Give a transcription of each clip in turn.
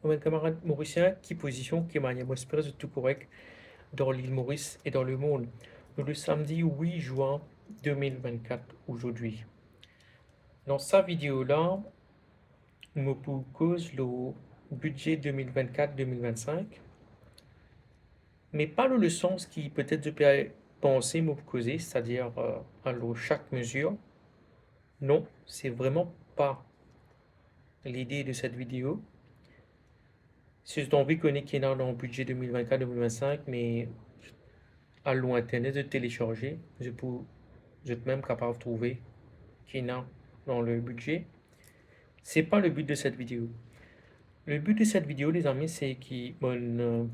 mes camarades mauriciens, qui position, qui manière espèce de tout correct dans l'île Maurice et dans le monde. Nous le samedi 8 juin 2024 aujourd'hui. Dans sa vidéo-là, me propose le budget 2024-2025, mais pas dans le sens qui peut-être je peux penser me causer, c'est-à-dire alors chaque mesure. Non, c'est vraiment pas l'idée de cette vidéo. Si j'ai envie qu'on est qu'il y a dans le budget 2024-2025, mais à lointain de télécharger, je peux même capable de trouver qu'il y a dans le budget. C'est pas le but de cette vidéo. Le but de cette vidéo, les amis, c'est qu'on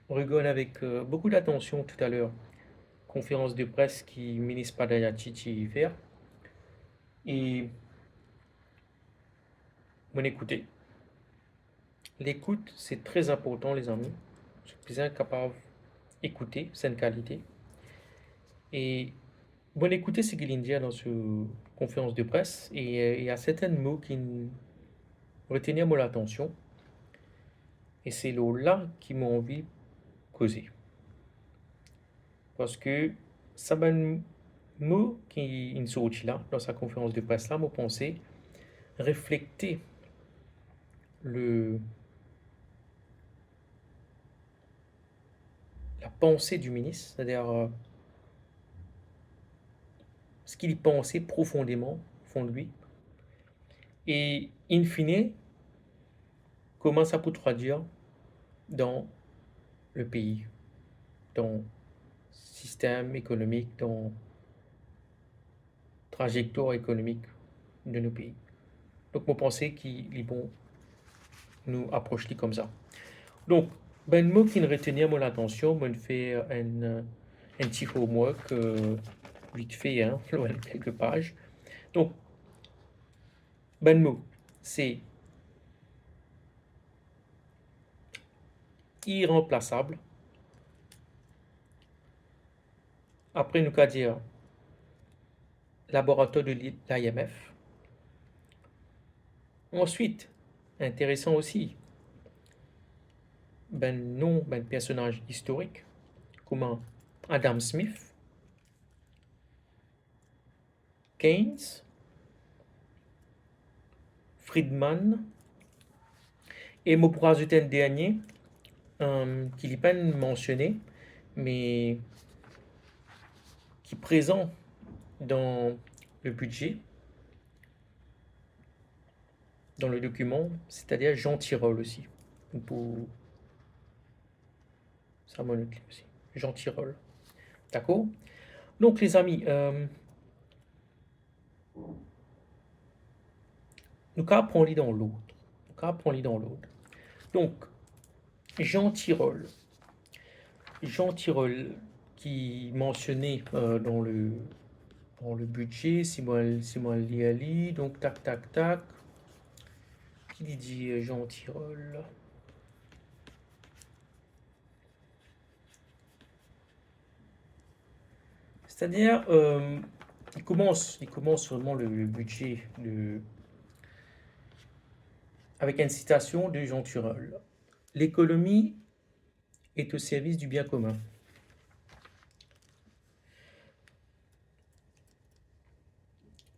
regarde avec beaucoup d'attention tout à l'heure conférence de presse qui ministre Padayati faire et mon écouter. L'écoute, c'est très important, les amis. Je suis bien capable d'écouter, c'est une qualité. Et bon, écoutez ce qu'il dit dans cette conférence de presse. Et il y a certains mots qui retiennent mon attention. Et c'est là qui m'ont envie de causer. Parce que ça ben mot qui sorti là, dans sa conférence de presse là, m'a pensé refléter le, la pensée du ministre, c'est-à-dire ce qu'il pensait profondément au fond de lui. Et in fine, comment ça peut traduire dans le pays, dans le système économique, dans la trajectoire économique de nos pays. Donc, moi, pensais qu'il est bon nous approcher comme ça. Donc, ben, mot qui ne retenait mon attention, me fait un petit homework vite fait, hein, quelques pages. Donc, ben, mot, c'est irremplaçable. Après, nous qu'à dire laboratoire de l'IMF. Ensuite, intéressant aussi, ben non, ben personnage historique, comme Adam Smith, Keynes, Friedman, et je pourrais ajouter un dernier qui n'est pas mentionné, mais qui est présent dans le budget, dans le document, c'est-à-dire Jean Tirole aussi. Pour ça m'en occupe aussi. Jean Tirole. D'accord? Donc les amis, nous apprendre dans l'autre. Nous apprendre dans l'autre. Donc, Jean Tirole. Jean Tirole qui mentionnait dans le budget, si moi lis ali, donc tac tac tac. Qui dit Jean Tirole? C'est-à-dire, il commence vraiment le budget avec une citation de Jean Tirole. L'économie est au service du bien commun.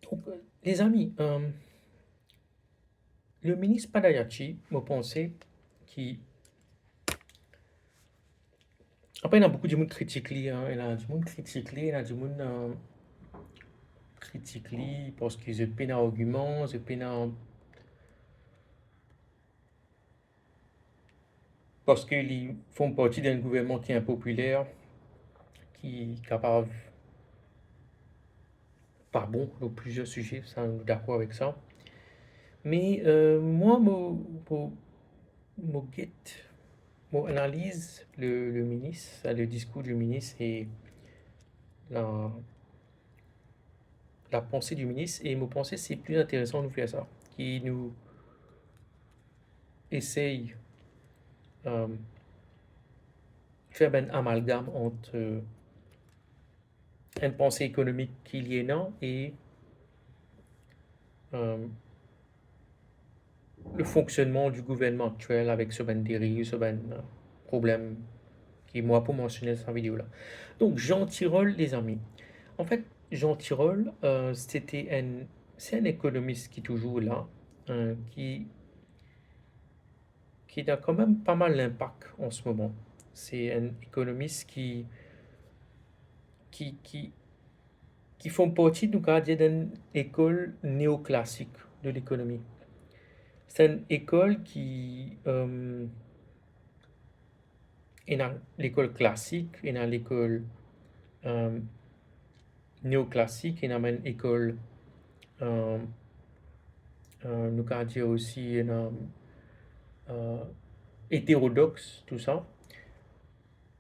Donc, les amis, le ministre Padayachi m'a pensé qui. Après, il y a beaucoup de monde critique lui, hein. Il y a du monde critique lui, il y a du monde critique lui parce qu'ils ont peine argument, ils ont peine parce qu'ils font partie d'un gouvernement qui est impopulaire, qui est capable, pas bon dans plusieurs sujets, ça, on est d'accord avec ça. Mais moi, mon analyse le ministre, le discours du ministre et la, la pensée du ministre, et mon pensée, c'est plus intéressant de faire ça, qui nous essaye euh, faire un amalgame entre une pensée économique qu'il y a et euh, le fonctionnement du gouvernement actuel avec ce ben dérive, ce ben problème qui moi pour mentionner dans cette vidéo-là. Donc Jean Tirole, les amis. En fait, Jean Tirole, c'est un économiste qui est toujours là, qui a quand même pas mal d'impact en ce moment. C'est un économiste qui, qui, qui font partie d'une école néoclassique de l'économie. C'est une école est dans l'école classique, est dans l'école euh, néoclassique, et dans une école, euh, nous allons dire aussi, euh, hétérodoxe, tout ça.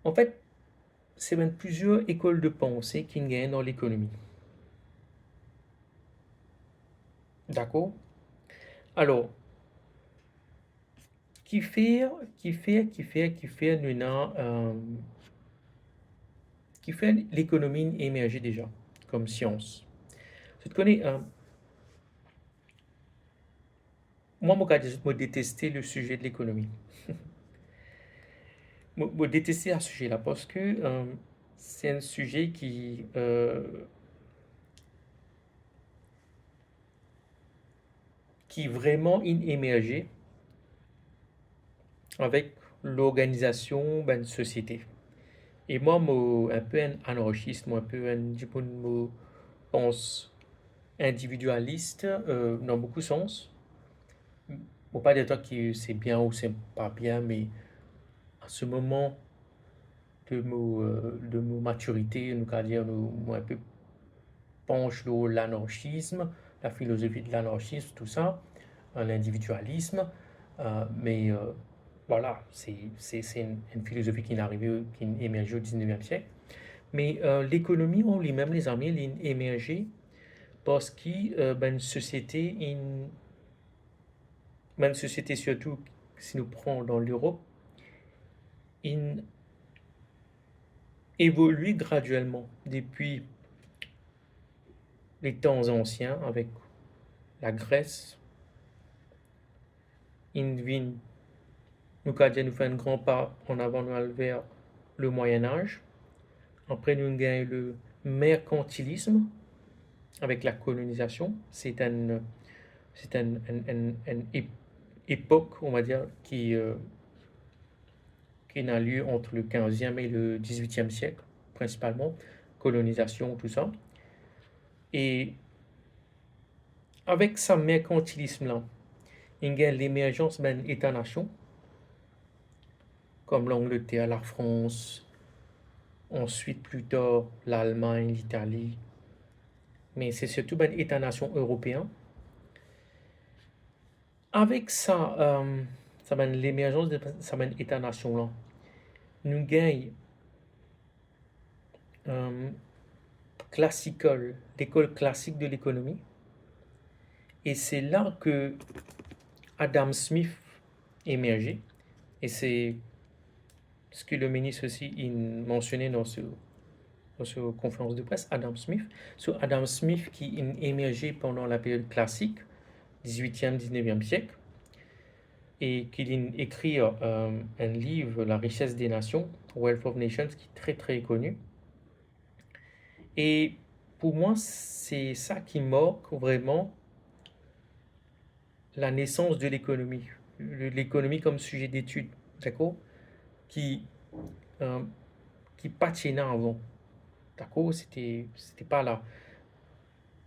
En fait, c'est même plusieurs écoles de pensée qui gagnent dans l'économie. D'accord? Alors, nous qui fait l'économie émergée déjà, comme science. Tu te connais, moi, je détestais le sujet de l'économie. Je détestais ce sujet-là parce que c'est un sujet qui vraiment émergé avec l'organisation d'une société. Et moi, un peu un anarchiste, moi, un peu je pense individualiste dans beaucoup de sens. Bon, pas dire que c'est bien ou c'est pas bien, mais à ce moment de mon maturité, nous allons dire, nous un peu penche sur l'anarchisme, la philosophie de l'anarchisme, tout ça, l'individualisme. Mais voilà, c'est une philosophie qui est arrivée, qui est émergée au 19e siècle. Mais l'économie en lui-même, les amis, elle est émergée parce que une société, une société surtout, si nous prenons dans l'Europe, il évolue graduellement depuis les temps anciens avec la Grèce. Il vient, nous fait un grand pas en avant vers le Moyen Âge. Après, nous gagnons le mercantilisme avec la colonisation. C'est une époque, on va dire, qui n'a lieu entre le 15e et le 18e siècle, principalement. Colonisation, tout ça. Et avec ce mercantilisme-là, il y a l'émergence d'un État-nation, comme l'Angleterre, la France, ensuite plus tard l'Allemagne, l'Italie, mais c'est surtout un État-nation européen. Avec ça, l'émergence de cet État-nation-là, nous gagnons euh, l'école classique de l'économie, et c'est là que Adam Smith émergé, et c'est ce que le ministre aussi il mentionnait dans cette conférence de presse, Adam Smith. Sur Adam Smith qui est émergé pendant la période classique, 18e, 19e siècle, et qu'il écrit un livre, La richesse des nations, Wealth of Nations, qui est très très connu. Et pour moi, c'est ça qui marque vraiment la naissance de l'économie. L'économie comme sujet d'étude, d'accord? Qui, euh, qui patinait avant, d'accord? C'était pas là.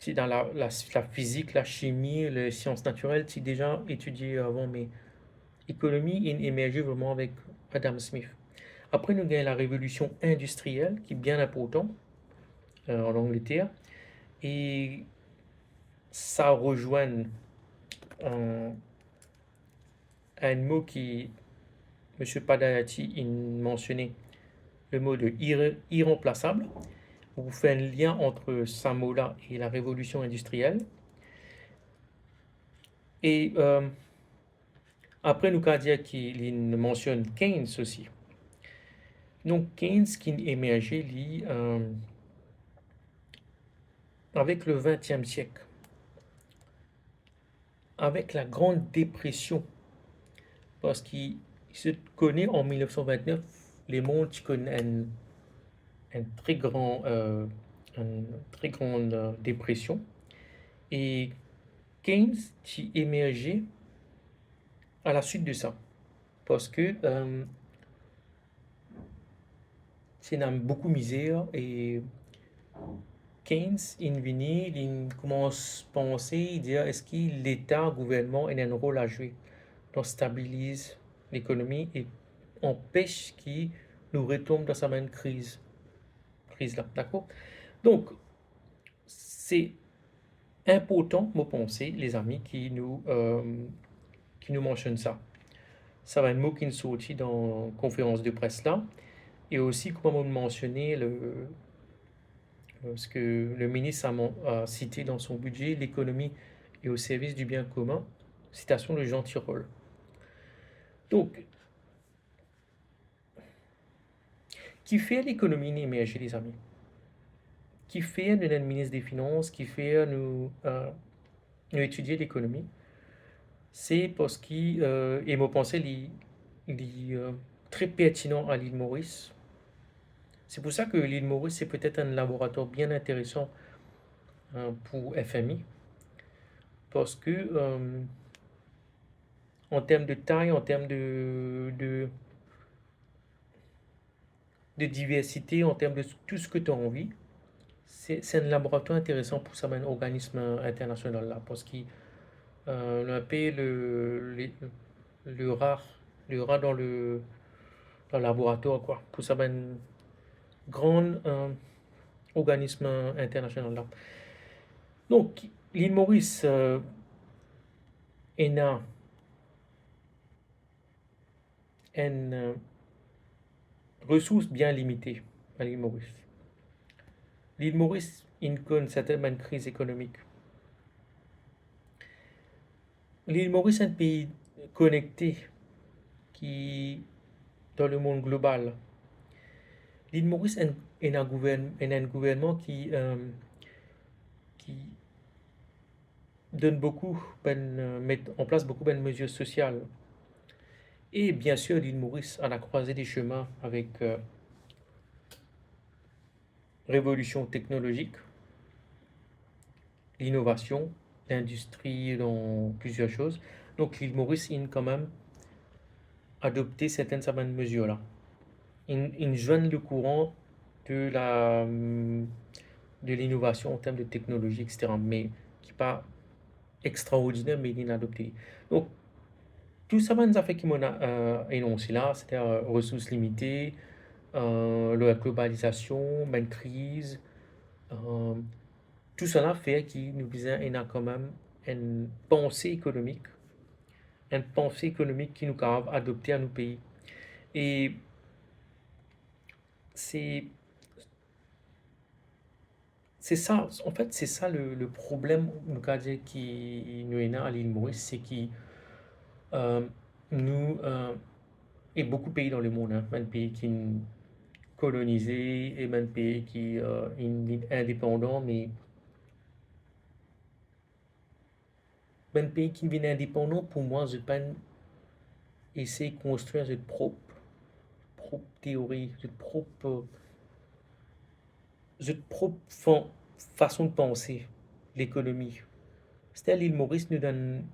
C'est dans la physique, la chimie, les sciences naturelles, c'est déjà étudié avant, mais l'économie est émergée vraiment avec Adam Smith. Après, nous avons la révolution industrielle, qui est bien importante en Angleterre, et ça rejoint un, un mot qui M. Padayati a mentionné, le mot de irremplaçable. Vous faites un lien entre ce mot-là et la révolution industrielle. Et après, nous allons dire qu'il mentionne Keynes aussi. Donc, Keynes qui émergeait avec le XXe siècle. avec la Grande Dépression, parce qu'il se connaît en 1929, les mondes qui connaissent un très grand, une très grande dépression, et Keynes qui émergeait à la suite de ça, parce que c'est une beaucoup misère et Keynes, il vient, il commence à penser, dire est-ce que l'État, le gouvernement, a un rôle à jouer dans stabiliser l'économie et empêche qu'il nous retombe dans sa même crise là, d'accord? Donc, c'est important, me penser, les amis, qui nous mentionnent ça. Ça va un mot qui nous sortit dans la conférence de presse là, et aussi, comme on mentionnait, ce que le ministre a cité dans son budget, l'économie est au service du bien commun. Citation de Jean Tirole. Donc, qui fait l'économie émerger, les amis? Qui fait nous être ministre des Finances, qui fait nous étudier l'économie? C'est parce qu'il, et moi pensais, il est très pertinent à l'île Maurice. C'est pour ça que l'île Maurice, c'est peut-être un laboratoire bien intéressant pour FMI, parce que en termes de taille, en termes de diversité, en termes de tout ce que tu as envie, c'est un laboratoire intéressant pour ça, un organisme international là, parce qu'il a payé le rat, le rat dans le laboratoire, quoi, pour ça, un grand organisme international là. Donc, l'île Maurice est une ressource bien limitée à l'île Maurice. L'île Maurice connaît certainement une crise économique. L'île Maurice est un pays connecté qui, dans le monde global, l'île Maurice est un gouvernement qui donne beaucoup, met en place beaucoup de mesures sociales. Et bien sûr, l'île Maurice a la croisée des chemins avec révolution technologique, l'innovation, l'industrie dans plusieurs choses. Donc l'île Maurice a quand même adopté certaines mesures-là. Ils joignent le courant de de l'innovation en termes de technologie, etc. Mais qui n'est pas extraordinaire, mais il est adopté. Donc, tout ça, ça fait qui m'ont énoncé là, c'est-à-dire ressources limitées, la globalisation, une crise, euh, tout cela fait qu'il nous a quand même une pensée économique qui nous capable adopter à nos pays. Et c'est c'est ça, en fait, c'est ça le problème nous qui nous est à l'île Maurice, c'est que euh, nous et beaucoup de pays dans le monde, hein, même pays qui sont colonisés et même pays qui sont indépendants, mais même pays qui sont indépendants, pour moi, je pense essayer de construire cette propre théorie, cette propre façon de penser l'économie. C'est à l'île Maurice nous donne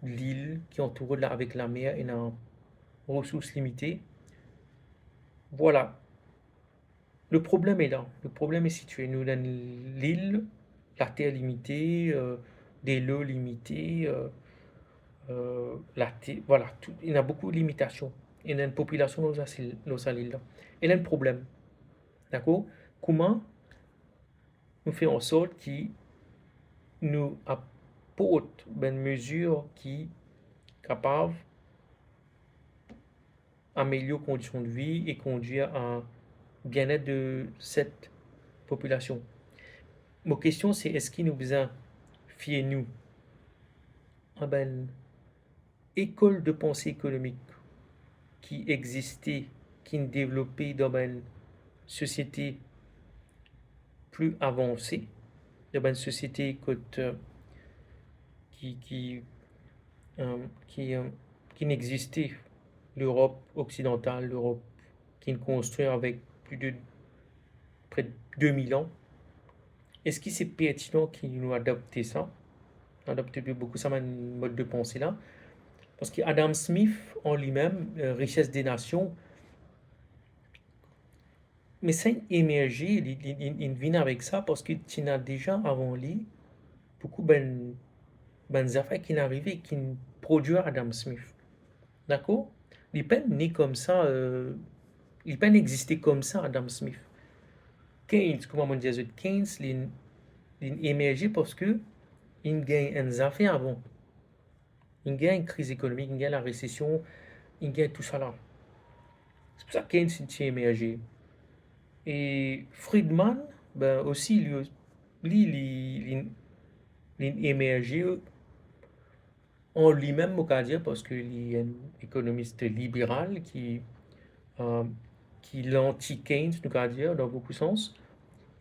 l'île qui est entourée avec la mer et une ressources limitées. Voilà, le problème est là. Le problème est situé. Nous donne l'île, la terre limitée, des lots limités, voilà, il y a beaucoup de limitations. Il y a une population dans cette île-là. Il y a un problème. D'accord? Comment nous faisons en sorte qu'il nous apporte une mesure qui est capable d'améliorer les conditions de vie et conduire à un bien-être de cette population. Ma question, c'est est-ce qu'il nous besoin fier nous à une école de pensée économique qui existait, qui est développée dans une société plus avancée, dans une société qui qui, qui n'existait, l'Europe occidentale, l'Europe qui est construite avec plus de près de 2000 ans. Est-ce que c'est pertinent qu'ils nous adoptent ça? Adopter beaucoup ça, un mode de pensée là? Parce que Adam Smith, en lui-même, Richesse des Nations, mais ça émergé, il vient avec ça parce que tu as déjà avant lui beaucoup ben affaires qui n'arrivaient, qui produit Adam Smith. D'accord? Il n'est pas né comme ça, il n'est pas existé comme ça, Adam Smith. Keynes, comment on dit, Keynes, il émergé parce que il gagne une affaire avant. Il gagne une crise économique, il gagne la récession, il gagne tout ça là. C'est pour ça que Keynes s'est émergé. Et Friedman, ben aussi, il émergé en lui-même, on va dire, parce qu'il est un économiste libéral euh, qui l'anti-Keynes, nous va dire, dans beaucoup de sens.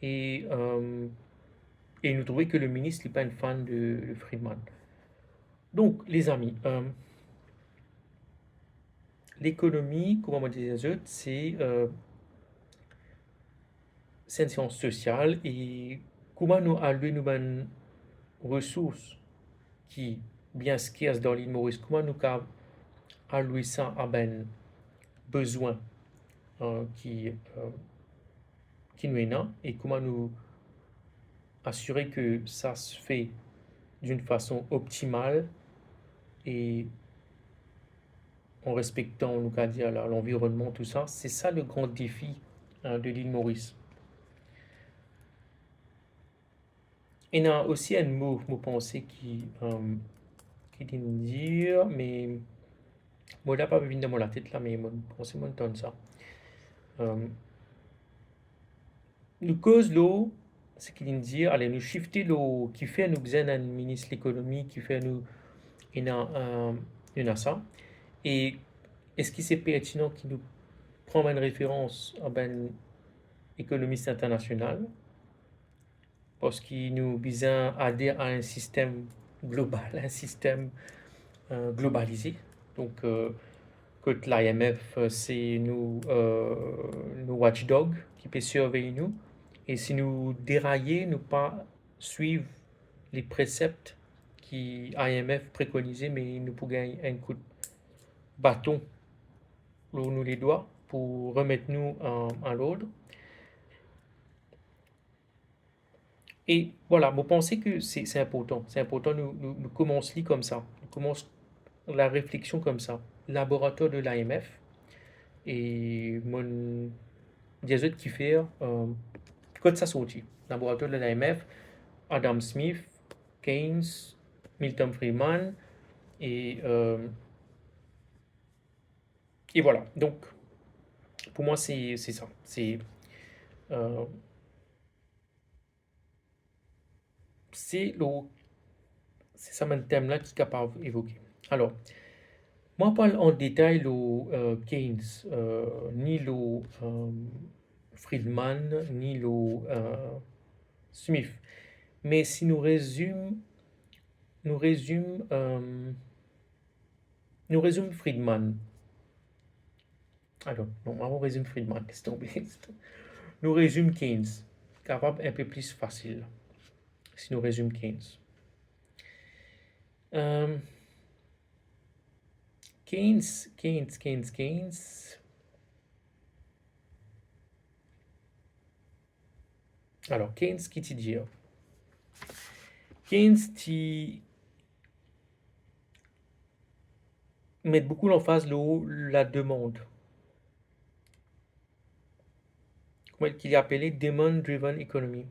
Et, euh, et nous trouvons que le ministre n'est pas un fan de Friedman. Donc, les amis, l'économie, comme on dit les autres, c'est une science sociale et comment nous allouer nos ressources qui bien scarces dans l'île Maurice, comment nous allouer ça à ben besoin euh, qui, euh, qui nous est là et comment nous assurer que ça se fait d'une façon optimale et en respectant, nous qu'à dire, l'environnement, tout ça. C'est ça le grand défi de l'île Maurice. Et il y a aussi un mot pensée qui dit dire, mais moi là pas venir dans la tête là, mais moi pensée moi donne ça. Euh, nous cause l'eau, c'est qu'il dit dire, allez nous shifter l'eau, qui fait nous besoin d'un ministre de l'économie, qui fait nous, il y a ça. Et est-ce que c'est pertinent qu'il nous prend une référence à un économiste international parce qu'il nous besoin adhère à un système global, un système globalisé. Donc, que l'IMF, c'est nous watchdog qui peut surveiller nous. Et si nous dérailler, nous pas suivre les préceptes qui IMF préconisait, mais nous pouvons gagner un coup de bâton où nous les doigts pour remettre nous à l'ordre. Et voilà, vous pensez que c'est important. C'est important, nous commençons comme ça. Nous commençons la réflexion comme ça. Laboratoire de l'AMF et mon des autres qui fait quand ça sortit. Laboratoire de l'AMF, Adam Smith, Keynes, Milton Friedman et voilà. Donc pour moi c'est ça. Euh, c'est le c'est ça mon thème là qui est capable d'évoquer. Alors moi, parle en détail le Keynes, ni le Friedman, ni le Smith. Mais si nous résume, nous résume Friedman. Alors, non, on résume Friedman, laisse tomber. Nous résume Keynes, capable un peu plus facile. Si nous résume Keynes. Euh, Keynes. Alors, Keynes, qui te dit? Keynes, qui met beaucoup l'emphase sur la demande. Comment qu'il est appelé Demand Driven Economy.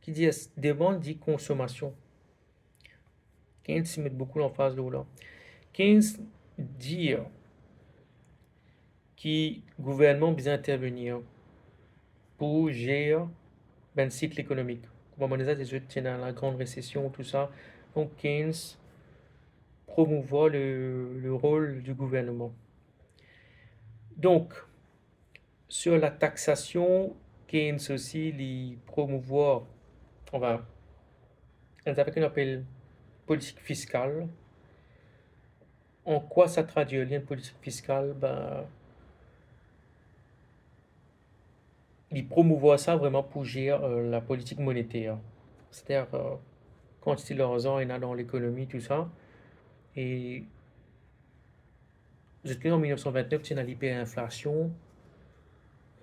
Qui dit demande dit consommation. Keynes met beaucoup l'emphase là. Keynes dit que le gouvernement besoin intervenir pour gérer le cycle économique. Comme on disait, des autres dans la grande récession, tout ça. Donc Keynes promouvoir le rôle du gouvernement. Donc, sur la taxation, Keynes aussi les promouvoir, on va, avec ce qu'on appelle politique fiscale, En quoi ça traduit une politique fiscale? Ben, il promouvoit ça vraiment pour gérer la politique monétaire. C'est-à-dire, quantité d'argent il y en a dans l'économie, tout ça. Et jusqu'en 1929, tu as l'hyperinflation.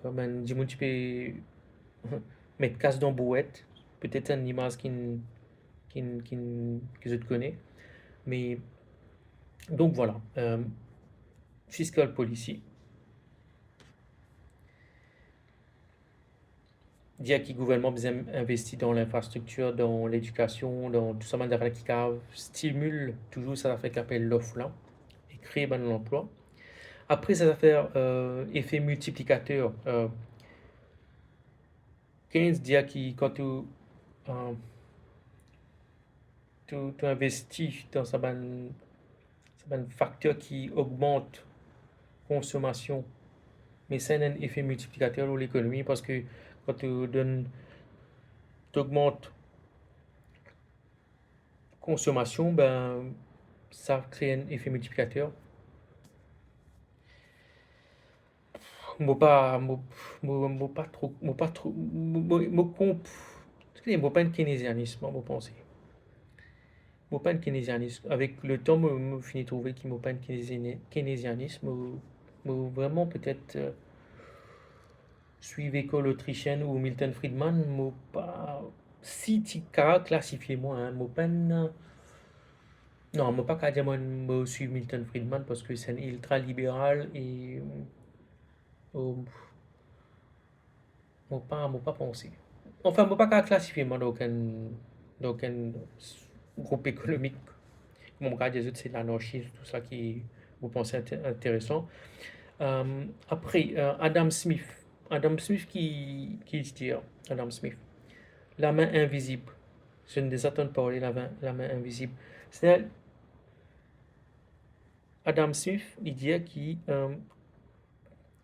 Ben, dis-moi, tu peux mettre casse dans bouette. Peut-être une image que je te connais. Mais donc voilà, fiscal policy. Dire que le gouvernement bien investi dans l'infrastructure, dans l'éducation, dans tout ça, qui stimule toujours ça fait qu'appelle l'offre là et crée ben, l'emploi. Après, ça va faire effet multiplicateur. 15 dire que quand euh, tu investis dans ça, facteur qui augmente consommation, mais c'est un effet multiplicateur pour l'économie parce que quand tu augmentes consommation, ben, ça crée un effet multiplicateur. Pas trop, pas trop, pas un keynésianisme, moi penser. Moi pas un keynésianisme. Avec le temps, je finis de trouver qu'il m'a pas un keynésianisme. Vraiment peut-être suivre l'école autrichienne ou Milton Friedman, moi pas si tu classifier moi, hein, moi pas non, moi pas qu'à dire moi suivre Milton Friedman parce que c'est un ultra libéral et moi pas penser. Enfin, moi pas qu'à classifier moi dans aucun groupe économique. Mon cas des autres, c'est l'anarchisme, tout ça qui vous pensez intéressant. Après, Adam Smith. Adam Smith qui dit, Adam Smith, la main invisible. Je ne désatends pas parler la main invisible. C'est Adam Smith, il dit que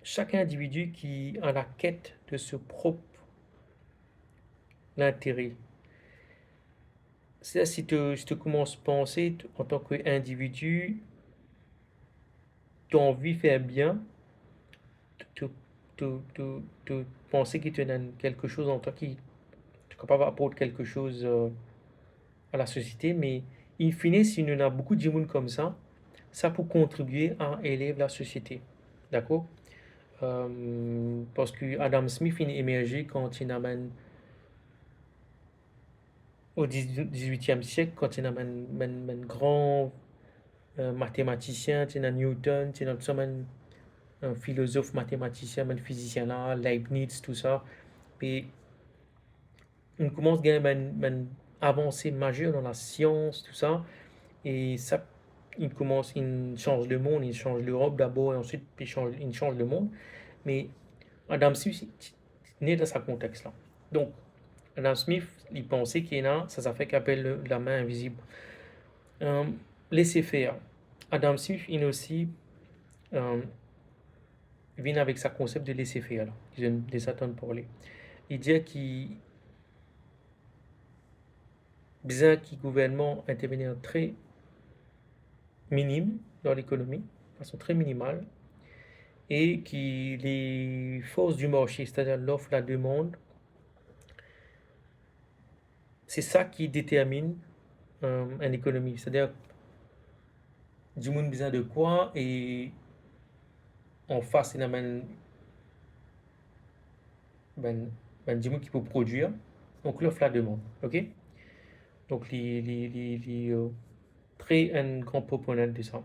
chaque individu qui a la quête de ce propre intérêt. C'est-à-dire si tu commences à penser en tant qu'individu, tu as envie de faire bien, tu, tu penser que tu as quelque chose en toi qui est capable d'apporter quelque chose à la société, mais in fine, si nous avons beaucoup de monde comme ça peut contribuer à élever la société. D'accord? Parce que Adam Smith il est émergé quand il amène au 18e siècle, quand il amène un grand mathématicien, tu as Newton, tu as un philosophe mathématicien, un physicien là, Leibniz, tout ça. Et on commence à gagner une avancée majeure dans la science, tout ça. Et ça, il change le monde, il change l'Europe d'abord, et ensuite il change le monde. Mais Adam Smith est né dans ce contexte-là. Donc, Adam Smith, il pensait qu'il y a, ça fait qu'appelle la main invisible. Euh, Laisser faire. Adam Smith, il aussi euh, vient avec sa concept de laisser faire, là. Je des attentes parler. Il dit qu'il besoin que le gouvernement intervienne très minime dans l'économie, de façon très minimale, et que les forces du marché, c'est-à-dire l'offre, la demande, c'est ça qui détermine une économie. C'est-à-dire, du monde besoin de quoi et en face, il y a du monde qui peut produire. Donc, l'offre, la demande. OK? Donc, très un grand proponent de ça.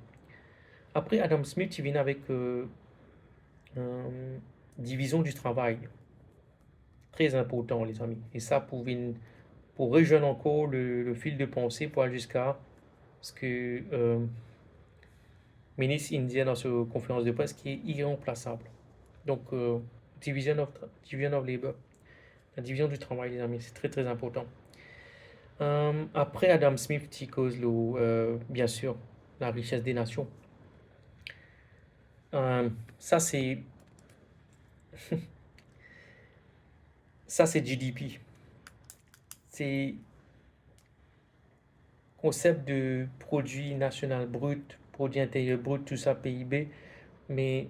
Après, Adam Smith, il vient avec division du travail. Très important, les amis. Et ça, pour rejoindre encore le fil de pensée, pour aller jusqu'à ce que ministre indien dans sa conférence de presse qui est irremplaçable. Donc, division of labor, la division du travail, les amis, c'est très très important. Après Adam Smith, qui cause bien sûr la richesse des nations. Ça c'est ça c'est GDP. C'est concept de produit national brut produit intérieur brut, tout ça, PIB, mais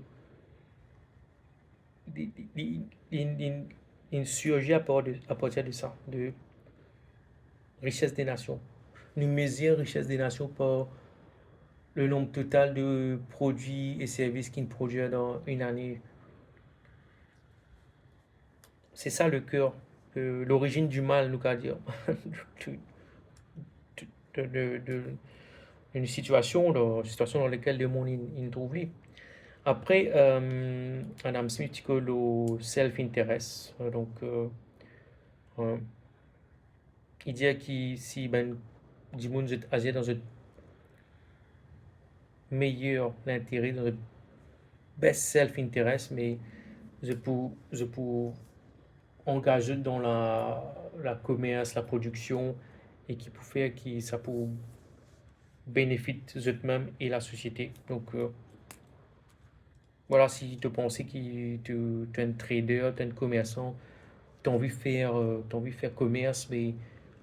il surgit à partir de ça, de richesse des nations. Nous mesure richesse des nations par le nombre total de produits et services qu'ils produisent dans une année. C'est ça le cœur, l'origine du mal, nous qu'à dire, de, de, de, une situation dans laquelle le monde il trouve. Après, Adam Smith dit que le self-interest, donc euh, il dit que si ben, du monde agit dans un meilleur intérêt, dans un best self-interest, mais je peux engager dans la commerce, la production, et qui peut faire que ça peut bénéficier eux-mêmes et la société. Donc, voilà, si tu penses que tu es un trader, tu es un commerçant, tu as envie de faire, commerce, mais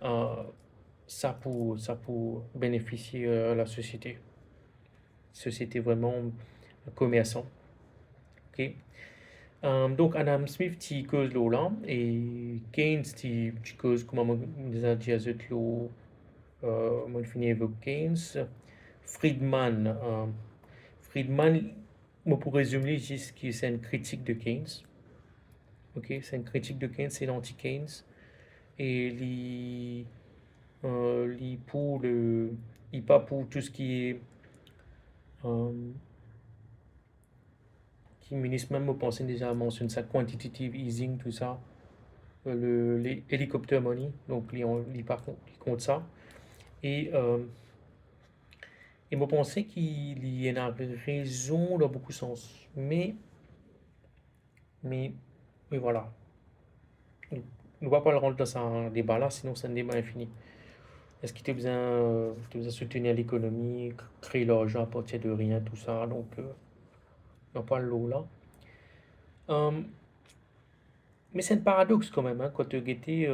euh, ça pour bénéficier à la société. Société vraiment commerçant. Ok? Donc, Adam Smith, tu causes là, et Keynes, tu causes, comment on dit, on finit avec Keynes. Friedman, Friedman, moi pour résumer, juste que c'est une critique de Keynes. Ok, c'est une critique de Keynes, c'est l'anti-Keynes. Et pour il pas pour tout ce qui est euh, qui ministre même, vous pensez déjà mentionné ça, quantitative easing, tout ça, les helicopter money, donc il par contre, il compte ça. Et vous pensez qu'il y a une raison dans beaucoup de sens. Mais, mais voilà. On ne va pas le rentrer dans un débat là, sinon c'est un débat infini. Est-ce qu'il t'as besoin de soutenir l'économie, créer l'argent à partir de rien, tout ça, donc on va pas le là. Euh, mais c'est un paradoxe quand même, hein, quand tu guettes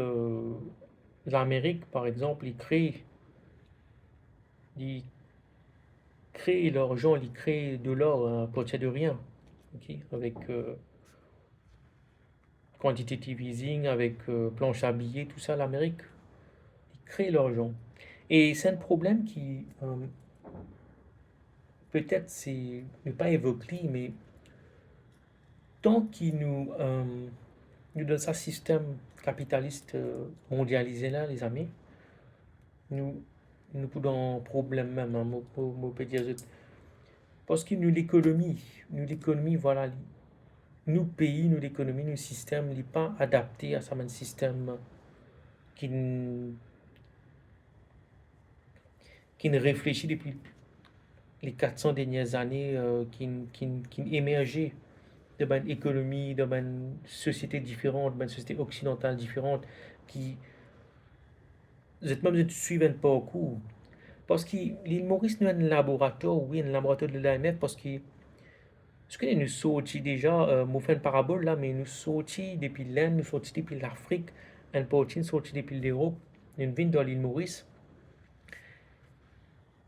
l'Amérique, par exemple, ils créent l'argent, ils créent de l'or à partir de rien, ok, avec quantitative easing, avec planche à billets, tout ça, l'Amérique, ils créent l'argent. Et c'est un problème qui, peut-être, c'est ne pas évoqué, mais tant qu'il nous donne ça système capitaliste mondialisé là, les amis, nous, nous pouvons problème même, hein, peut dire, parce que nous l'économie, voilà, nous pays, nous l'économie, nous système, n'est pas adapté à ça, un système qui, qui ne réfléchit depuis les 400 dernières années, qui émergeait de une économie, de une société différente, de une société occidentale différente, qui, vous êtes même de suivre un parcours. Parce que l'île Maurice, nous, un laboratoire, oui, un laboratoire de l'AMF, parce que ce que nous sortis déjà, nous fait une parabole là, mais nous sortis depuis l'Inde, nous sortis depuis l'Afrique, un partie nous sortis depuis l'Europe, nous venons dans l'île Maurice.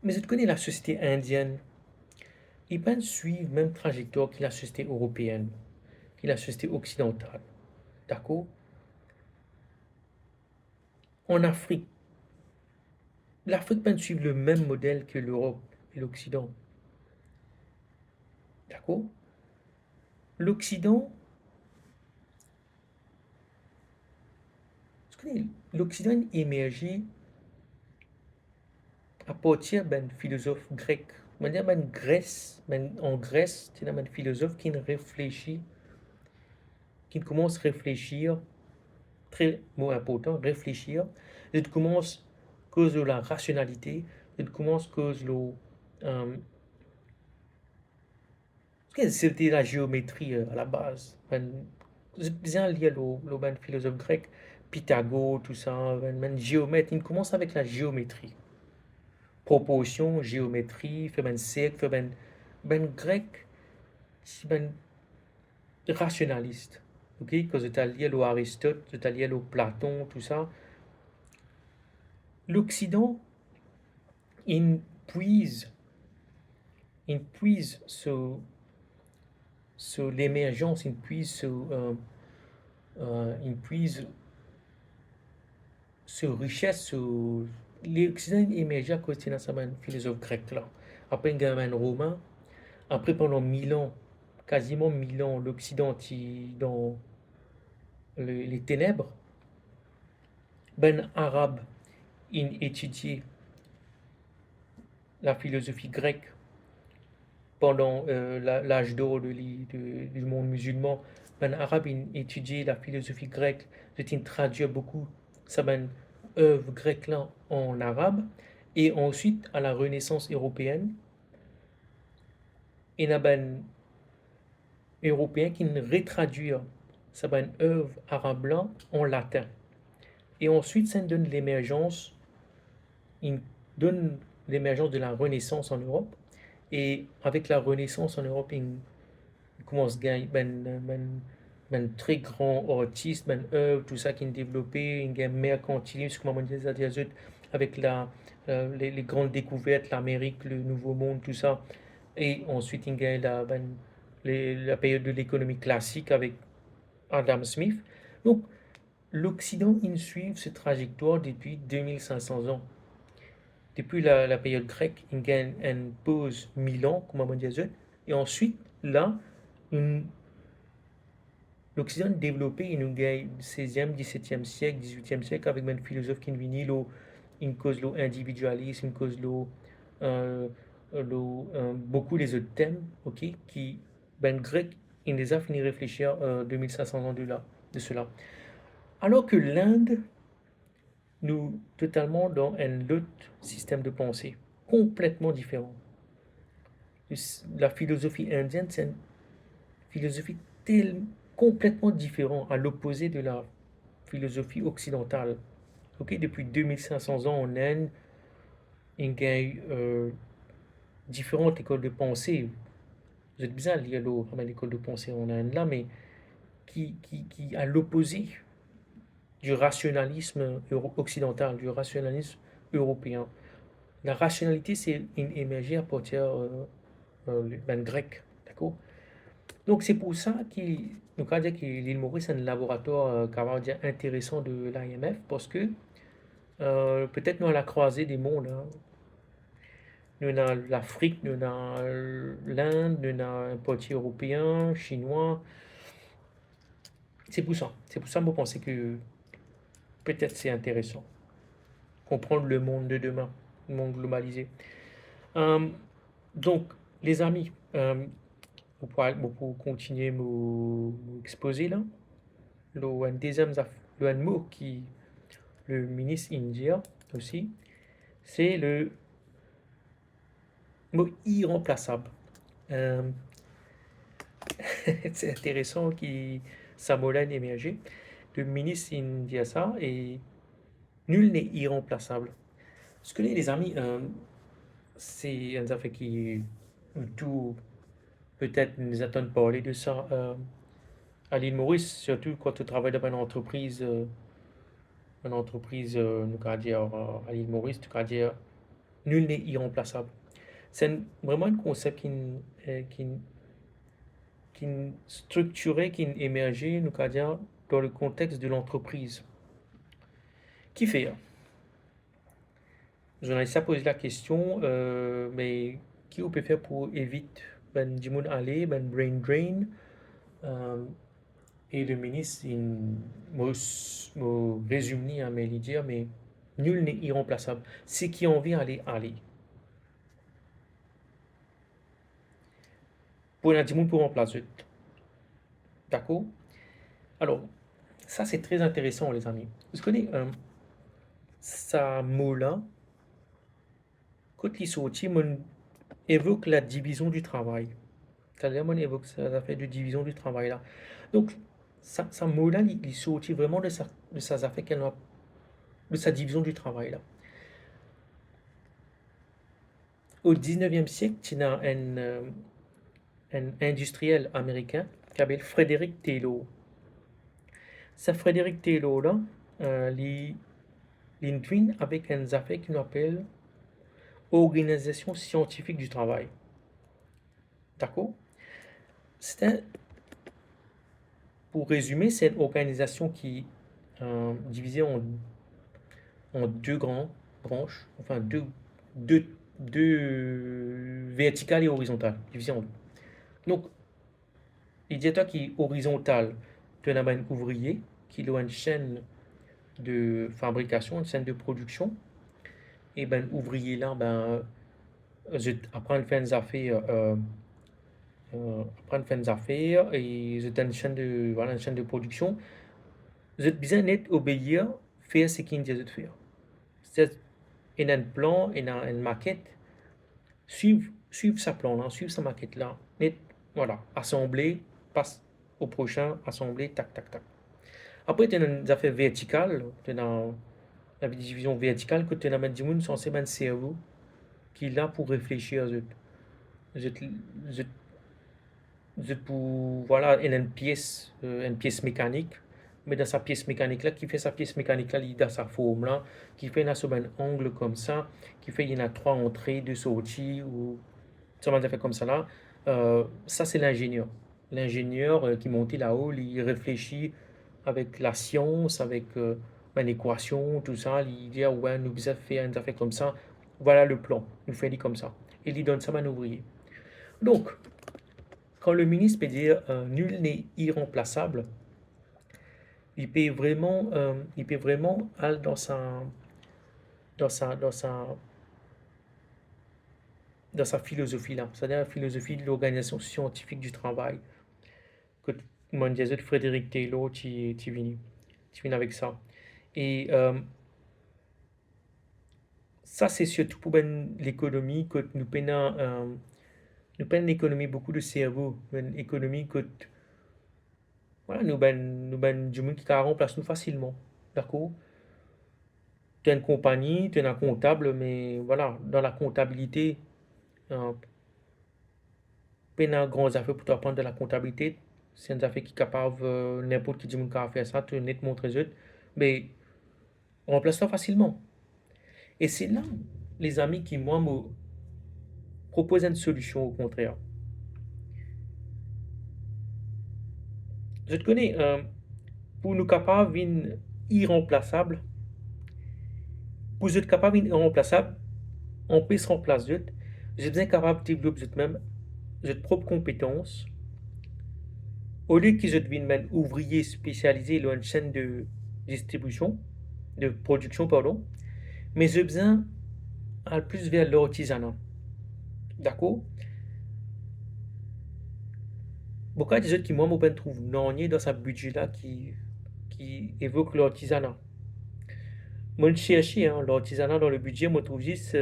Mais vous connaissez la société indienne, ils peuvent suivre la même trajectoire que la société européenne, que la société occidentale. D'accord? En Afrique, l'Afrique peut suivre le même modèle que l'Europe et l'Occident. D'accord? L'Occident, l'Occident est émergé à partir d'un philosophe grec. Manière en Grèce, c'est un philosophe qui réfléchit, qui commence à réfléchir, très mot important, réfléchir, et commence à cause de la rationalité, et commence à cause de c'était la géométrie à la base. Bien lié au philosophe grec, Pythagore, tout ça, géomètre, il commence avec la géométrie. Proportion, géométrie, fait cercle, fait grec, c'est rationaliste. Ok, quand c'est lié au Aristote, c'est lié au Platon, tout ça. L'Occident, il puise il puise sur l'émergence, il puise il puise sur richesse, sur l'Occident émergé à cause de ça, philosophe grec là. Après, il y a un romain. Après, pendant 1000 ans, quasiment 1000 ans, l'Occident est dans les ténèbres. Ben arabe, il étudiait la philosophie grecque pendant l'âge d'or du monde musulman. Ben arabe, il étudiait la philosophie grecque. Il traduit beaucoup ça ben œuvre grecque là en arabe. Et ensuite, à la Renaissance européenne, il y a ben européen qui retraduit ça ben œuvre arabe là en latin. Et ensuite, ça donne l'émergence, il donne l'émergence de la Renaissance en Europe. Et avec la Renaissance en Europe, il commence à gagner ben très grand artiste, ben œuvre, tout ça qui est développé, il gagne mercantilisme, comme on dit, avec les grandes découvertes, l'Amérique, le Nouveau Monde, tout ça. Et ensuite, il gagne la période de l'économie classique avec Adam Smith. Donc, l'Occident, il suit cette trajectoire depuis 2500 ans. Depuis la période grecque, il gagne une pause 1000 ans, comme on dit, et ensuite, là, l'Occident développé, il nous gagne 16e, 17e siècle, 18e siècle, avec un philosophe qui vient une cause l'individualisme, une cause beaucoup les autres thèmes, ok, qui, ben, grec, il les a fini réfléchir 2500 ans de cela. Alors que l'Inde, nous totalement dans un autre système de pensée, complètement différent. La philosophie indienne, c'est une philosophie complètement différente, à l'opposé de la philosophie occidentale. Ok, depuis 2500 ans en Inde, il y a différentes écoles de pensée. Vous êtes bizarre, il y a l'école de pensée en Inde là, mais qui à l'opposé du rationalisme occidental, du rationalisme européen. La rationalité, c'est émergé à partir ben, grec, d'accord? Donc c'est pour ça qu'il nous dire que l'île Maurice est un laboratoire intéressant de l'IMF parce que peut-être nous à la croisée des mondes, hein. Nous avons l'Afrique, nous avons l'Inde, nous avons un parti européen, chinois. C'est pour ça. C'est pour ça que je pense que peut-être c'est intéressant. Comprendre le monde de demain, le monde globalisé. Euh, donc, les amis, vous pouvez continuer m'exposer là. Le deuxième le mot qui le ministre indien aussi, c'est le mot irremplaçable. Euh, c'est intéressant qui ça m'a émergé. Le ministre indien ça et nul n'est irremplaçable. Parce que les amis, c'est un affaire qui tout peut-être nous attendent parler de ça à l'île Maurice, surtout quand tu travailles dans une entreprise, nous allons dire à l'île Maurice, tu vas dire nul n'est irremplaçable. C'est vraiment un concept qui structuré, qui émergé, nous allons dire, dans le contexte de l'entreprise. Qui fait? Journaliste a posé la question, mais qui on peut faire pour éviter ben du monde aller, ben brain drain, euh, et le ministre, il me résume, hein, mais il dit, mais nul n'est irremplaçable. Ce qui en vient aller, aller. Pour un monde pour remplacer. D'accord? Alors, ça c'est très intéressant, les amis. Vous connaissez ça mot-là, quand il sortit, on évoque la division du travail. C'est-à-dire, on évoque ça fait de division du travail là. Donc, ça mot-là, il sortit vraiment de sa affaire de sa division du travail là. Au 19e siècle, il y a un industriel américain qui s'appelle Frédéric Taylor. Ce Frédéric Taylor là, il vient avec un affaire qu'on appelle Organisation scientifique du travail. D'accord? C'est un- pour résumer, c'est une organisation qui est divisée en deux grandes branches, enfin deux verticales et horizontales, divisées en deux. Donc, l'éditeur qui est horizontal, tu as un ouvrier qui a une chaîne de fabrication, une chaîne de production, et ben ouvrier là, je apprends à faire des affaires, apprendre à faire des affaires, et je une chaîne de, voilà, une chaîne de production. Vous êtes besoin d'être obéir, faire ce qu'il dit de faire. C'est il a un plan, il a une maquette, suivre sa plan là, suivre sa maquette là, net, voilà, assembler, passe au prochain, assembler, tac, tac, tac. Après, tu as des affaires verticales, tu as la division verticale, que tu as des gens censés avoir un cerveau qui est là pour réfléchir. Je, je, pour, voilà, il a une pièce mécanique, mais dans sa pièce mécanique là, qui fait sa pièce mécanique là, il a sa forme là, qui fait un angle comme ça, qui fait il y en a trois entrées, deux sorties, ou ça va fait comme ça là. Ça, c'est l'ingénieur. L'ingénieur qui monte là-haut, il réfléchit avec la science, avec une équation, tout ça. Il dit, ah ouais, nous devons faire un affaire comme ça. Voilà le plan. Il fait dit comme ça. Et il donne ça à un ouvrier. Donc, quand le ministre peut dire nul n'est irremplaçable, il peut vraiment aller dans sa, dans sa, dans sa philosophie là, c'est-à-dire la philosophie de l'organisation scientifique du travail. Que mon Dieu, Frédéric Taylor, tu viens avec ça. Et ça, c'est surtout pour ben, l'économie, que nous prenons l'économie beaucoup de cerveau, une économie que voilà, du monde qui remplace nous facilement. D'accord? Tu as une compagnie, tu as un comptable, mais voilà, dans la comptabilité, euh, pas grandes affaires pour t'apprendre de la comptabilité. C'est une affaire qui est capable, n'importe qui dit monde qui faire ça, tu net montrer eux, mais on remplace ça facilement. Et c'est là, les amis, qui moi me proposent une solution au contraire. Je te connais, pour nous capables d'être irremplaçable, pour être capable d'être irremplaçable, on peut se remplacer d'autres. J'ai besoin capable de développer même votre propre compétence. Au lieu qu'ils deviennent un ouvrier spécialisé dans une chaîne de distribution, de production, pardon, mais j'ai besoin aller plus vers l'artisanat. D'accord? Beaucoup de gens qui, moi, me trouvent non dans ce budget-là qui évoque l'artisanat. Moi, je cherche hein, l'artisanat dans le budget, moi, je trouve juste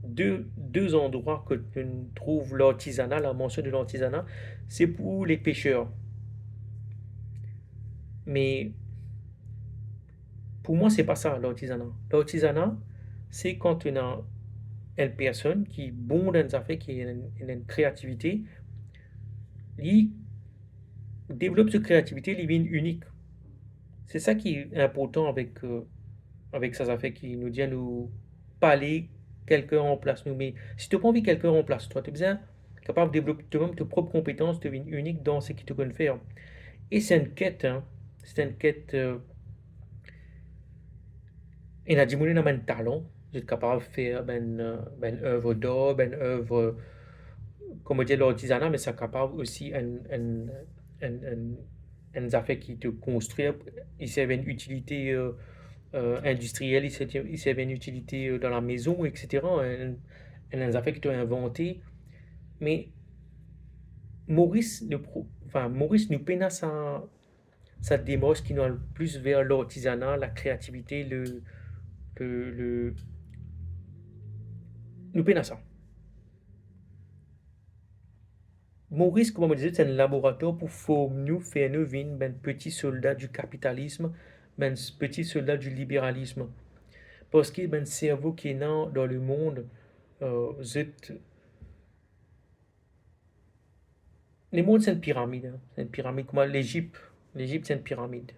deux endroits que tu trouves l'artisanat, la mention de l'artisanat, c'est pour les pêcheurs. Mais pour moi, c'est pas ça, l'artisanat. L'artisanat, c'est quand tu as une personne qui est bonne dans des affaires, qui a une créativité, il développe cette créativité, il devient unique. C'est ça qui est important avec ces affaires qui nous dit à nous parler, quelqu'un remplace nous. Mais si tu n'as pas envie que quelqu'un remplace toi, tu es bien capable de développer toi-même tes propres compétences, tu deviens unique dans ce que tu peux faire. Et c'est une quête, hein. C'est une quête. Il a dit, moi, un talent. Vous êtes capable de faire ben œuvre d'art, ben œuvre, comme on dit, l'artisanat, mais c'est capable aussi une affaire qui te construit. Il servent une utilité industrielle, il servent une utilité dans la maison, etc. Une affaire qui t'ont inventé. Mais Maurice nous peine à sa démarche qui nous a le plus vers l'artisanat, la créativité, le nous peine à ça. Maurice, comme on me disait, c'est un laboratoire pour former nous, faire nous venir ben petit soldat du capitalisme, ben petit soldat du libéralisme. Parce que ben cerveau qui est dans le monde, le monde c'est une pyramide. Hein. C'est une pyramide. Comme l'Égypte. L'Égypte c'est une pyramide.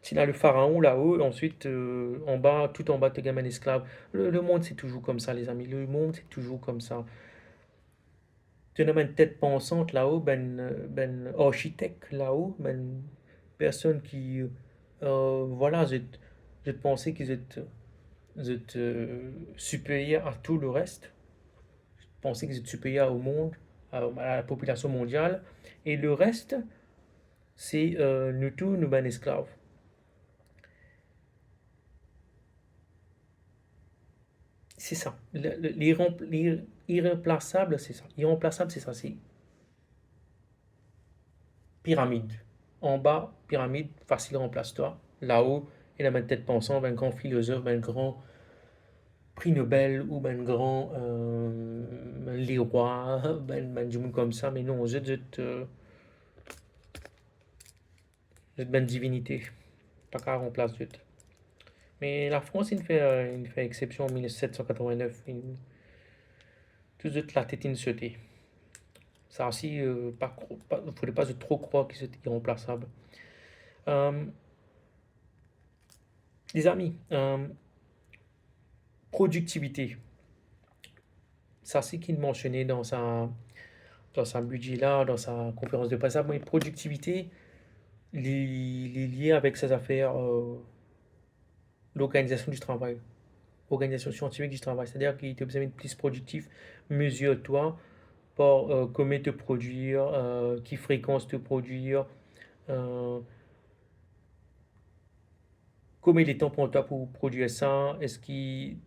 Tu as le pharaon là-haut, ensuite en bas, tout en bas, tu as un esclave. Le monde c'est toujours comme ça, les amis. Le monde c'est toujours comme ça. tu as une tête pensante là-haut, ben architecte là-haut, ben personne qui, voilà, je pensais qu'ils étaient, supérieurs à tout le reste. Je pensais qu'ils étaient supérieurs au monde, à la population mondiale. Et le reste, c'est nous tous, nous ben esclaves. C'est ça. L'irremplaçable, c'est ça. Irremplaçable, c'est ça. C'est pyramide. En bas, pyramide, facile remplace-toi. Là-haut, il y a une tête pensante, un grand philosophe, un grand prix Nobel ou ben grand les rois, ben du monde comme ça. Mais non, je ben divinité. Pas qu'à remplace Dieu. Mais la France, il fait exception en 1789. Tout de suite, la tête in sauté. Ça aussi, faudrait pas trop croire que c'est irremplaçable. Euh, les amis, productivité. Ça, c'est qu'il mentionnait dans sa budget là, dans sa conférence de presse. Mais productivité, les liés avec ses affaires, l'organisation du travail, organisation scientifique du travail. C'est-à-dire qu'il te besoin d'être plus productif, mesure-toi par combien te produire, qui fréquence te produire, euh, combien de temps pour toi pour produire ça, est-ce qu'il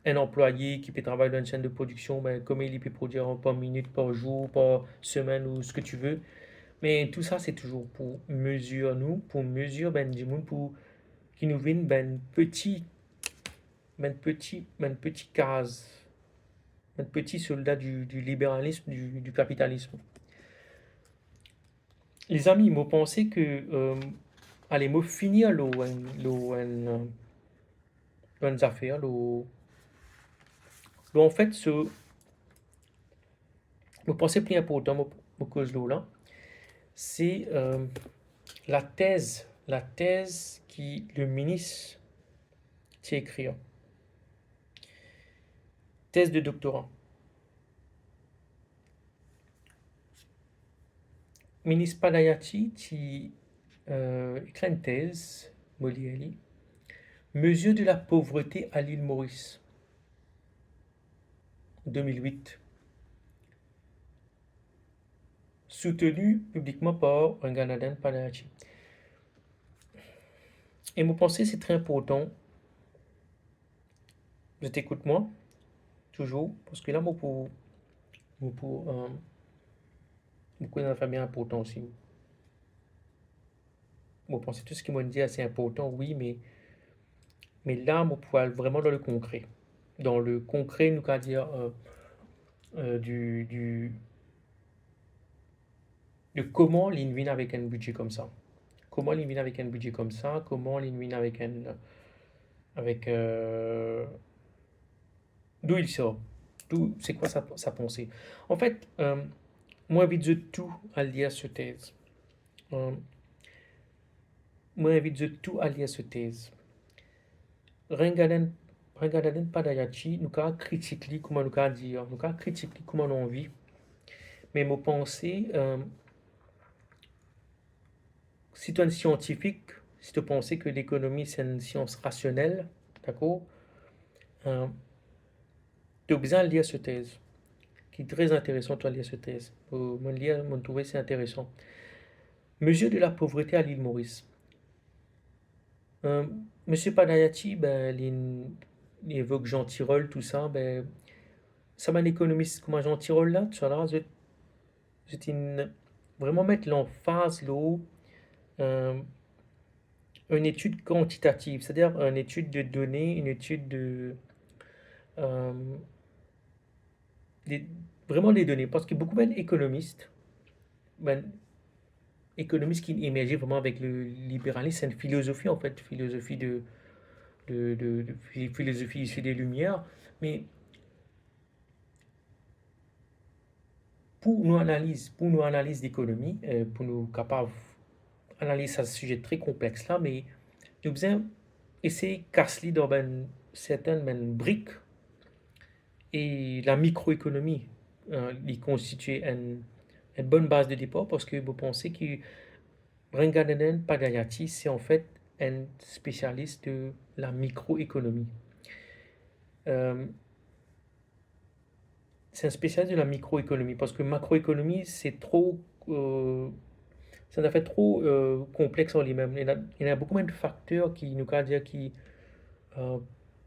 un employé qui peut travailler dans une chaîne de production, ben, combien il peut produire par minute, par jour, par semaine ou ce que tu veux. Mais tout ça, c'est toujours pour mesure nous, pour mesure ben, du monde, pour qui nous viennent ben petit case, ben petit soldat du libéralisme, du capitalisme. Les amis, m'ont pensé que, allez, m'ont finir l'en affaires, en fait, m'ont pensé plus important, m'ont cause là, c'est la thèse qui le ministre t'y écrit, thèse de doctorat. Ministre Padayati qui écrit une thèse, Molieli, mesure de la pauvreté à l'île Maurice, 2008, soutenu publiquement par un Canadien Padayati. Et vous pensez c'est très important, je t'écoute moi, toujours, parce que là, beaucoup d'affaires bien important aussi. Vous pensez tout ce qu'ils m'ont dit assez important, oui, mais là, on peut aller vraiment dans le concret. Dans le concret, nous qu'à dire du, de comment l'invine avec un budget comme ça. Comment l'invine avec un budget comme ça, comment l'invine avec avec d'où il sort, c'est quoi sa pensée. En fait, moi, j'invite de tout à lire ce thèse. Euh, moi, j'invite de tout à lire ce thèse. Regarden, regarden Padayachi, nous avons critiqué comment nous avons dire, nous avons critiqué comment on vit. Mais mon pensée, si tu es un scientifique, si tu penses que l'économie c'est une science rationnelle, d'accord, euh, tu as besoin de lire cette thèse, qui est très intéressant de lire cette thèse. Pour me lire, me trouver c'est intéressant. Mesure de la pauvreté à l'île Maurice. Euh, Monsieur Padayati, ben, il évoque Jean Tirole, tout ça, ben, ça m'a un économiste comme Jean Tirole là, tu vois là, c'est vraiment mettre l'emphase là, euh, une étude quantitative, c'est-à-dire une étude de données, une étude euh, des- vraiment des données, parce que beaucoup d'économistes, ben, économistes qui émergeaient vraiment avec le libéralisme, c'est une philosophie en fait, philosophie philosophie issue des Lumières, mais pour nous analyse d'économie, pour nous capables d'analyser ce sujet très complexe là, mais nous besoin essayer de casser dans certaines briques et la microéconomie il constitue une bonne base de départ parce que vous pensez que Ranganathan Padayati, c'est en fait un spécialiste de la microéconomie. Euh, c'est un spécialiste de la microéconomie parce que macroéconomie, c'est trop, ça en fait trop complexe en lui-même. Il y a beaucoup moins de facteurs qui nous dire qui euh,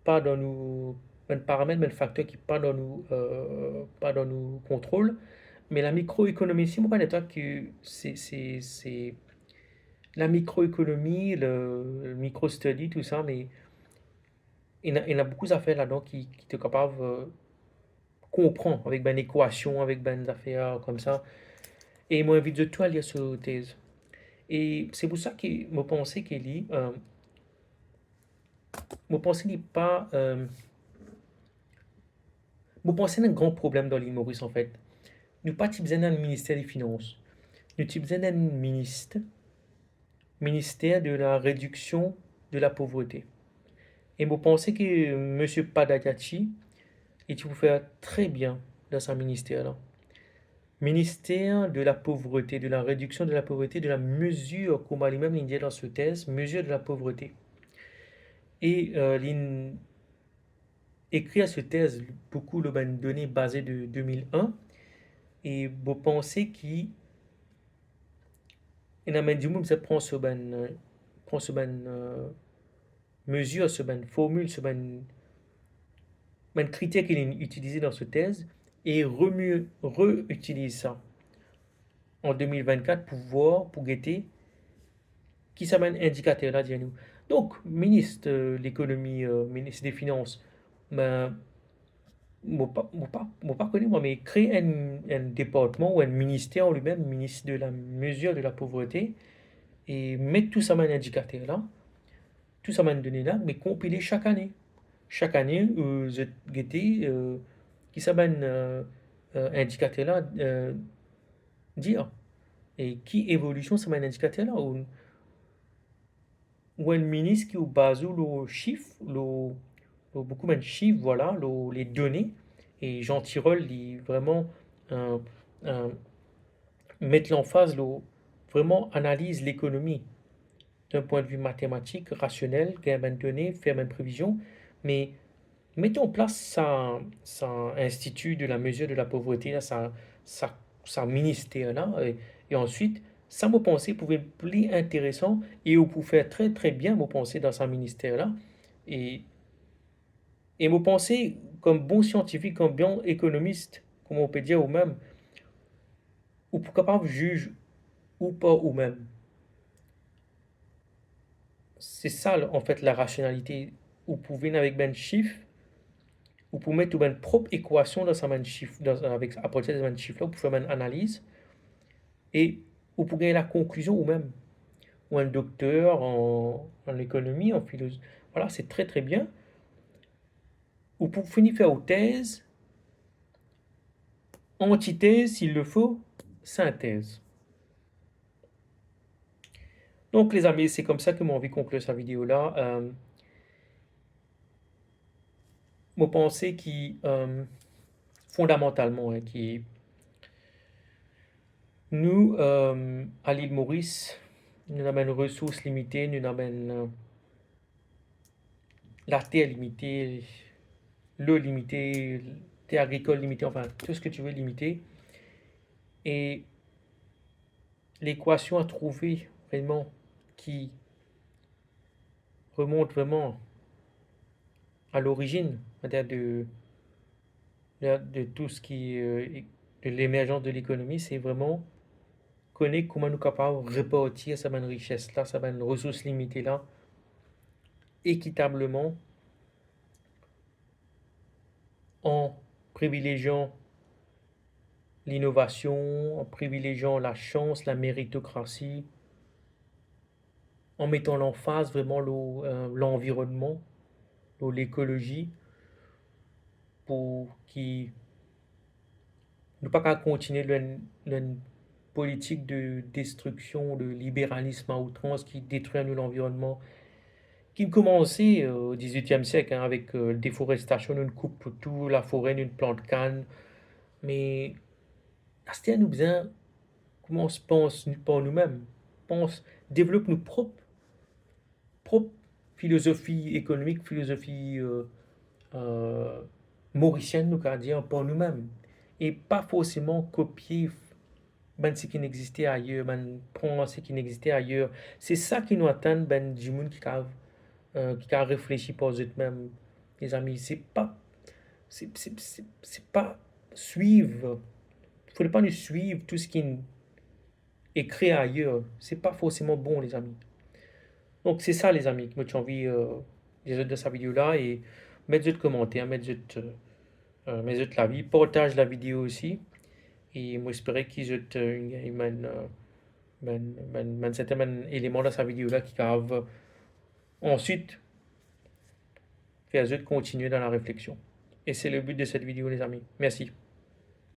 pas dans nous, un paramètre, mais un facteur qui pas dans nous contrôle. Mais la microéconomie, si on parle de toi que c'est la microéconomie, le micro-study, tout ça, mais il y a beaucoup d'affaires là-dedans qui te capable de comprendre avec une équation, avec des affaires comme ça. Et moi, invite de tout à lire sur thèse. Et c'est pour ça que je pensais qu'il y je pensais qu'il pas, je pensais un grand problème dans l'île Maurice en fait. Nous pas besoin d'un ministère des Finances. Nous avons besoin d'un ministère de la réduction de la pauvreté. Et je pensais que M. Padayati, il pouvait faire très bien dans son ministère-là. Ministère de la pauvreté, de la réduction de la pauvreté, de la mesure, comme lui-même l'indique dans ce thèse, mesure de la pauvreté. Et il écrit à ce thèse beaucoup de données basées de 2001 et vous pensez qu'il y a même du monde qui prend ce mesure, ce formule, ce critère qu'il a utilisé dans ce thèse et réutilise ça en 2024 pour voir, pour guetter qui ça indicateur là, dis-nous. Donc, ministre de l'économie, ministre des finances, ben, pas connu moi, mais créer un département ou un ministère en lui-même, ministre de la mesure de la pauvreté, et mettre tout ça dans un indicateur là, tout ça dans une donnée là, mais compiler chaque année. Chaque année, vous guettez, qui ça indicateur là, dire. Et qui évolution ça un indicateur là, ou un ministre qui au base le chiffre, beaucoup de chiffres, voilà, les données, et Jean Tirole, il vraiment euh, euh, mettre l'emphase, vraiment analyse l'économie d'un point de vue mathématique, rationnel, gain de données, faire une prévision, mais mettons en place ça institut de la mesure de la pauvreté, là, ça ministère là, et ensuite, ça me pensait pouvait être plus intéressant et on pouvait faire très très bien me penser dans ce ministère là, et me penser comme bon scientifique, comme bon économiste, comme on peut dire, ou même, ou pour capable juge ou pas ou même. C'est ça, en fait, la rationalité. Vous pouvez, avec ben chiffre, vous pouvez mettre une propre équation dans sa chiffre, avec, à partir de ce chiffre là, vous pouvez faire une analyse, et vous pouvez gagner la conclusion, ou même, ou un docteur en économie, en philosophie. Voilà, c'est très très bien. Vous pouvez finir faire une thèse, antithèse s'il le faut, synthèse. Donc les amis, c'est comme ça que j'ai envie de conclure cette vidéo-là. Mon pensée qui, fondamentalement, hein, qui nous, à l'île Maurice, nous avons une ressource limitée, nous avons la terre limitée, l'eau limitée, terre agricole limitée, enfin tout ce que tu veux limiter. Et l'équation à trouver vraiment qui remonte vraiment à l'origine, c'est-à-dire de tout ce qui de l'émergence de l'économie, c'est vraiment connaître comment nous sommes capables de répartir cette richesse-là, cette ressource limitée-là, équitablement, en privilégiant l'innovation, en privilégiant la chance, la méritocratie, en mettant l'emphase vraiment l'environnement, l'écologie, pour qui ne pas qu'à continuer une politique de destruction, de libéralisme à outrance qui détruit nous l'environnement, qui commençait au 18e siècle hein, avec déforestation, nous coupe tout la forêt, nous plante canne, mais à ce nous besoin, comment on se pense par nous-mêmes, pense, développe nos propre philosophie économique, philosophie euh, mauricienne, nous qu'à dire, pour nous-mêmes. Et pas forcément copier ben, ce qui n'existait ailleurs, ben, prendre ce qui n'existait ailleurs. C'est ça qui nous attend, ben, du monde qui a réfléchi pour eux-mêmes, les amis. C'est pas suivre. Il ne faut pas nous suivre tout ce qui est créé ailleurs. C'est pas forcément bon, les amis. Donc c'est ça les amis, que moi j'ai envie des autres de sa vidéo là et mettre d'autres commentaires, mettre d'autres l'avis, partage la vidéo aussi et moi j'espérais qu'ils aient un certain élément dans sa vidéo là qui va ensuite faire eux continuer dans la réflexion. Et c'est le but de cette vidéo les amis. Merci.